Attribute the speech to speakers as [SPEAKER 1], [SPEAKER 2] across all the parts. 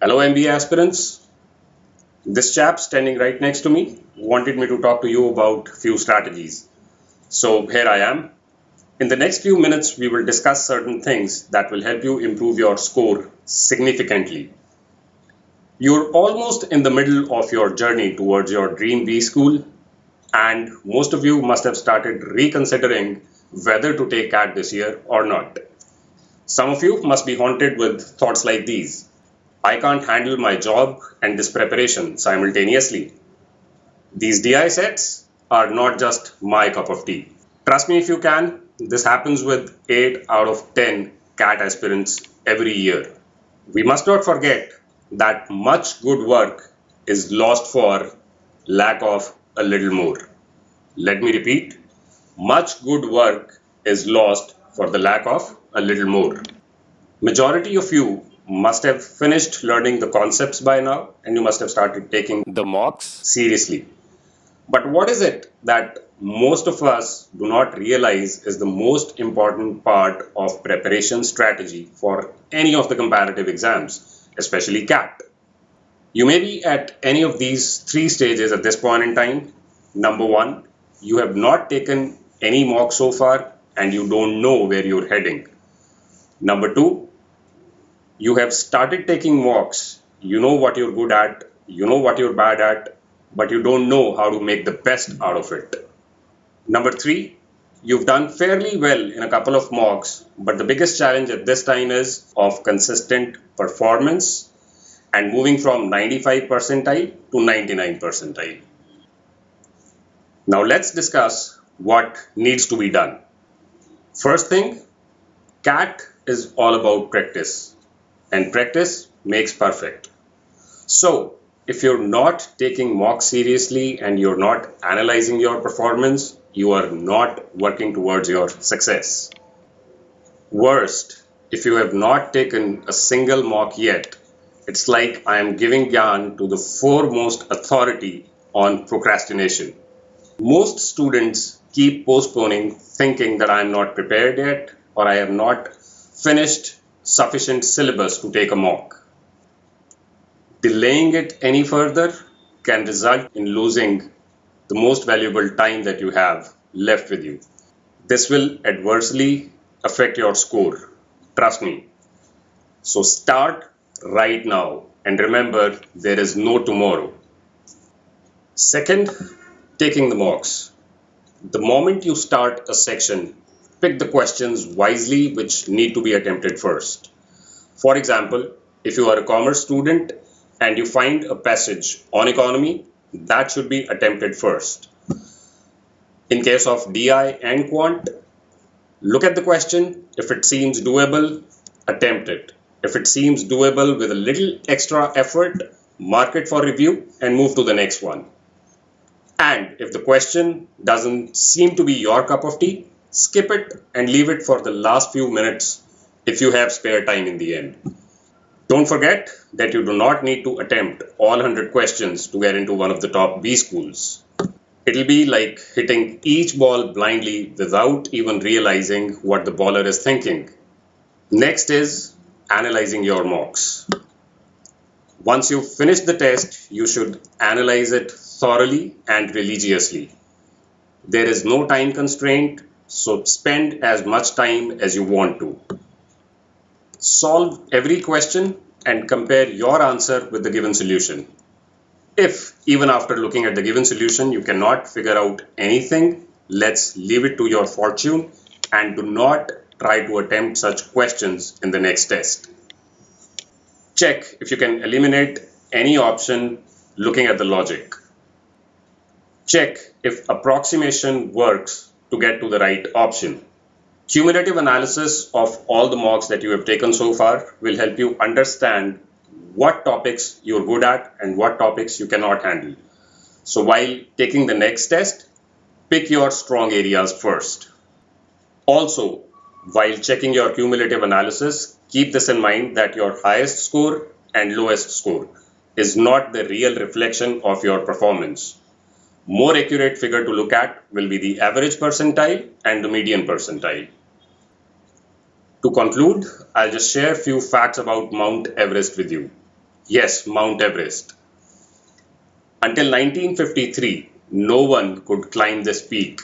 [SPEAKER 1] Hello MBA aspirants. This chap standing right next to me wanted me to talk to you about few strategies. So here I am. In the next few minutes, we will discuss certain things that will help you improve your score significantly. You're almost in the middle of your journey towards your dream B school, and most of you must have started reconsidering whether to take CAT this year or not. Some of you must be haunted with thoughts like these. I can't handle my job and this preparation simultaneously. These DI sets are not just my cup of tea. Trust me if you can, this happens with 8 out of 10 CAT aspirants every year. We must not forget that much good work is lost for lack of a little more. Let me repeat, much good work is lost for the lack of a little more. Majority of you must have finished learning the concepts by now, and you must have started taking the mocks seriously. But what is it that most of us do not realize is the most important part of preparation strategy for any of the comparative exams, especially CAT? You may be at any of these three stages at this point in time. Number one, you have not taken any mock so far and you don't know where you're heading. Number two, you have started taking mocks, you know what you're good at, you know what you're bad at, but you don't know how to make the best out of it. Number three, you've done fairly well in a couple of mocks, but the biggest challenge at this time is of consistent performance and moving from 95 percentile to 99 percentile. Now let's discuss what needs to be done. First thing, CAT is all about practice. And practice makes perfect. So, if you're not taking mock seriously and you're not analyzing your performance, you are not working towards your success. Worst, if you have not taken a single mock yet, it's like I am giving gyan to the foremost authority on procrastination. Most students keep postponing, thinking that I am not prepared yet or I have not finished sufficient syllabus to take a mock. Delaying it any further can result in losing the most valuable time that you have left with you. This will adversely affect your score. Trust me. So start right now and remember there is no tomorrow. Second, taking the mocks. The moment you start a section, pick the questions wisely which need to be attempted first. For example, if you are a commerce student and you find a passage on economy, that should be attempted first. In case of DI and quant, look at the question. If it seems doable, attempt it. If it seems doable with a little extra effort, mark it for review and move to the next one. And if the question doesn't seem to be your cup of tea, skip it and leave it for the last few minutes if you have spare time in the end. Don't forget that you do not need to attempt all 100 questions to get into one of the top B schools. It'll be like hitting each ball blindly without even realizing what the baller is thinking. Next is analyzing your mocks. Once you've finished the test, you should analyze it thoroughly and religiously. There is no time constraint, so spend as much time as you want to. Solve every question and compare your answer with the given solution. If, even after looking at the given solution, you cannot figure out anything, let's leave it to your fortune and do not try to attempt such questions in the next test. Check if you can eliminate any option looking at the logic. Check if approximation works to get to the right option. Cumulative analysis of all the mocks that you have taken so far will help you understand what topics you're good at and what topics you cannot handle. So while taking the next test, pick your strong areas first. Also, while checking your cumulative analysis, keep this in mind that your highest score and lowest score is not the real reflection of your performance. More accurate figure to look at will be the average percentile and the median percentile. To conclude, I'll just share a few facts about Mount Everest with you. Yes, Mount Everest. Until 1953, no one could climb this peak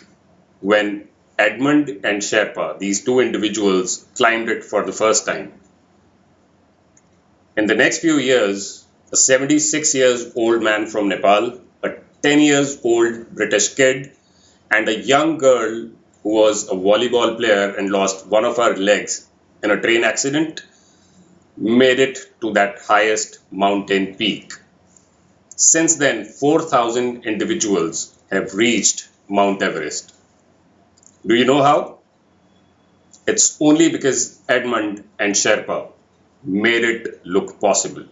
[SPEAKER 1] when Edmund and Sherpa, these two individuals, climbed it for the first time. In the next few years, a 76 years old man from Nepal, a 10 years old British kid, and a young girl who was a volleyball player and lost one of her legs in a train accident made it to that highest mountain peak. Since then, 4,000 individuals have reached Mount Everest. Do you know how? It's only because Edmund and Sherpa made it look possible.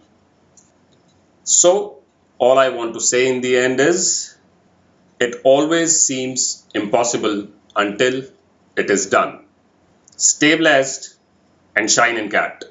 [SPEAKER 1] So, all I want to say in the end is, it always seems impossible until it is done. Stay blessed and shine in cat.